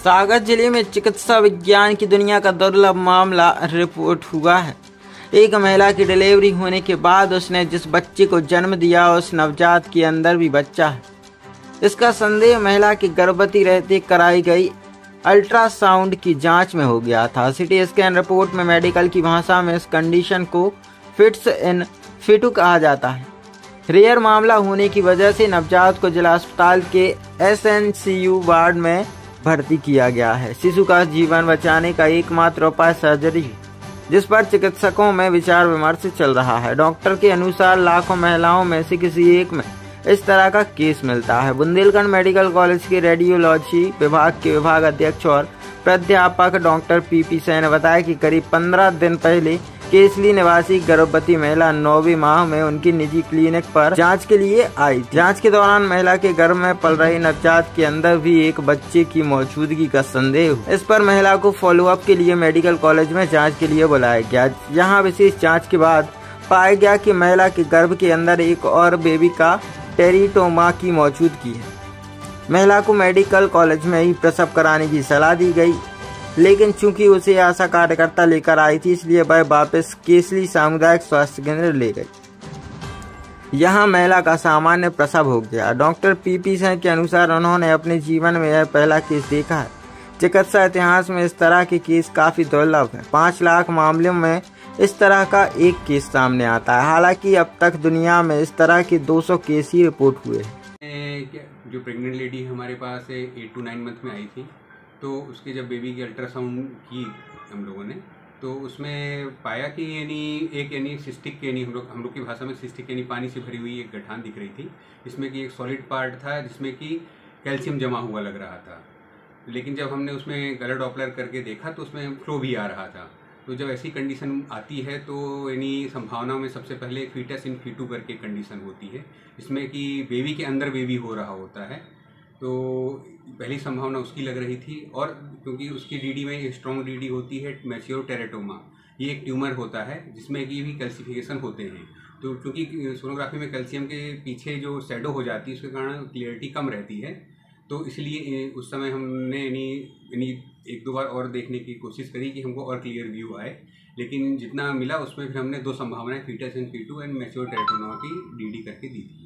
सागर जिले में चिकित्सा विज्ञान की दुनिया का दुर्लभ मामला रिपोर्ट हुआ है। एक महिला की डिलीवरी होने के बाद उसने जिस बच्चे को जन्म दिया उस नवजात के अंदर भी बच्चा है। इसका संदेह महिला की गर्भवती रहते कराई गई अल्ट्रासाउंड की जांच में हो गया था। सिटी स्कैन रिपोर्ट में मेडिकल की भाषा में इस कंडीशन को फिट्स इन फिटू कहा जाता है। रेयर मामला होने की वजह से नवजात को जिला अस्पताल के SNCU वार्ड में भर्ती किया गया है। शिशु का जीवन बचाने का एकमात्र उपाय सर्जरी है, जिस पर चिकित्सकों में विचार विमर्श चल रहा है। डॉक्टर के अनुसार लाखों महिलाओं में से किसी एक में इस तरह का केस मिलता है। बुंदेलखंड मेडिकल कॉलेज के रेडियोलॉजी विभाग के विभाग अध्यक्ष और प्राध्यापक डॉक्टर PP सैन ने बताया कि करीब 15 दिन पहले केसली निवासी गर्भवती महिला 9वीं माह में उनकी निजी क्लिनिक पर जांच के लिए आई। जांच के दौरान महिला के गर्भ में पल रहे नवजात के अंदर भी एक बच्चे की मौजूदगी का संदेह हुआ। इस पर महिला को फॉलोअप के लिए मेडिकल कॉलेज में जांच के लिए बुलाया गया। यहाँ विशेष जांच के बाद पाया गया कि महिला के गर्भ के अंदर एक और बेबी का टेरिटोमा की मौजूदगी है। महिला को मेडिकल कॉलेज में ही प्रसव कराने की सलाह दी गई, लेकिन चूंकि उसे आशा कार्यकर्ता लेकर आई थी, इसलिए वह वापस केसली सामुदायिक स्वास्थ्य केंद्र ले गई। यहाँ महिला का सामान्य प्रसव हो गया। डॉक्टर PP सैन के अनुसार उन्होंने अपने जीवन में यह पहला केस देखा है। चिकित्सा इतिहास में इस तरह के केस काफी दुर्लभ है। 5 लाख मामलों में इस तरह का एक केस सामने आता है। हालांकि अब तक दुनिया में इस तरह के 200 केस ही रिपोर्ट हुए हैं। जो प्रेग्नेंट लेडी हमारे पास 8 to 9 मंथ में आई थी, तो उसके जब बेबी की अल्ट्रासाउंड की हम लोगों ने, तो उसमें पाया कि यानी सिस्टिक हम लोग की भाषा में सिस्टिक यानी पानी से भरी हुई एक गठान दिख रही थी। इसमें कि एक सॉलिड पार्ट था जिसमें कि कैल्शियम जमा हुआ लग रहा था। लेकिन जब हमने उसमें गलर डॉपलर करके देखा तो उसमें फ्लो भी आ रहा था। तो जब ऐसी कंडीशन आती है तो यानी संभावनाओं में सबसे पहले फीटस इन फीटू करके कंडीशन होती है, इसमें कि बेबी के अंदर बेबी हो रहा होता है। तो पहली संभावना उसकी लग रही थी, और क्योंकि उसकी DD में स्ट्रॉन्ग DD होती है मैच्योर टेरेटोमा, ये एक ट्यूमर होता है जिसमें कि भी कैल्सिफिकेशन होते हैं। तो क्योंकि सोनोग्राफी में कैल्शियम के पीछे जो शैडो हो जाती है उसके कारण क्लियरिटी कम रहती है, तो इसलिए उस समय हमने यानी 1-2 बार और देखने की कोशिश करी कि हमको और क्लियर व्यू आए, लेकिन जितना मिला उसमें फिर हमने 2 संभावनाएं fetus in fetu and mature teratoma की DD करके दी थी।